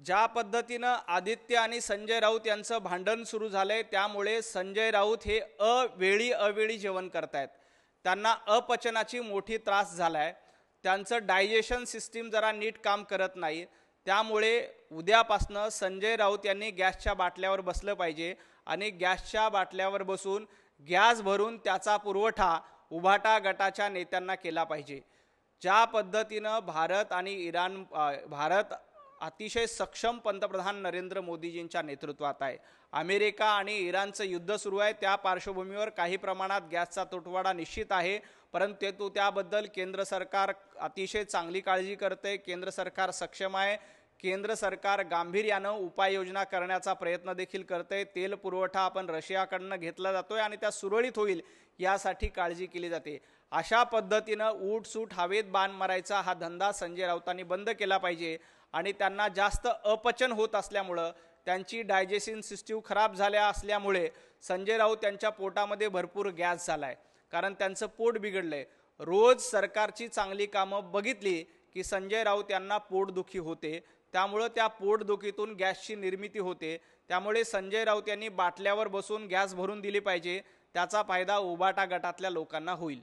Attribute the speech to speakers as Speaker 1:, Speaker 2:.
Speaker 1: ज्या पद्धतीनं आदित्य आणि संजय राऊत यांचं भांडण सुरू झालंय त्यामुळे संजय राऊत हे अवेळी जेवण करतायत. त्यांना अपचनाची मोठी त्रास झालाय. त्यांचं डायजेशन सिस्टीम जरा नीट काम करत नाही. त्यामुळे उद्यापासनं संजय राऊत यांनी गॅसच्या बाटल्यावर बसलं पाहिजे आणि गॅसच्या बाटल्यावर बसून गॅस भरून त्याचा पुरवठा उभाटा गटाच्या नेत्यांना केला पाहिजे. ज्या पद्धतीनं भारत अतिशय सक्षम पंतप्रधान नरेंद्र मोदीजींच्या नेतृत्वात आहे. अमेरिका आणि इराणचं युद्ध सुरू आहे. त्या पार्श्वभूमीवर काही प्रमाणात गॅसचा तुटवडा निश्चित आहे, परंतु त्याबद्दल केंद्र सरकार अतिशय चांगली काळजी करते. केंद्र सरकार सक्षम आहे. केंद्र सरकार गांभीर्यानं उपाययोजना करण्याचा प्रयत्न देखील करते. तेल पुरवठा आपण रशियाकडनं घेतला जातोय आणि त्या सुरळीत होईल यासाठी काळजी केली जाते. अशा पद्धतीनं उठसूट हवेत बाण मारायचा हा धंदा संजय राऊतांनी बंद केला पाहिजे आणि त्यांना जास्त अपचन होत असल्यामुळं त्यांची डायजेशन सिस्टीम खराब झाल्या असल्यामुळे संजय राऊत त्यांच्या पोटामध्ये भरपूर गॅस झालाय, कारण त्यांचं पोट बिघडलंय. रोज सरकारची चांगली कामं बघितली की संजय राऊत यांना पोटदुखी होते. त्यामुळं त्या पोटदुखीतून गॅसची निर्मिती होते. त्यामुळे संजय राऊत यांनी बाटल्यावर बसून गॅस भरून दिली पाहिजे. त्याचा फायदा उभाटा गटातल्या लोकांना होईल.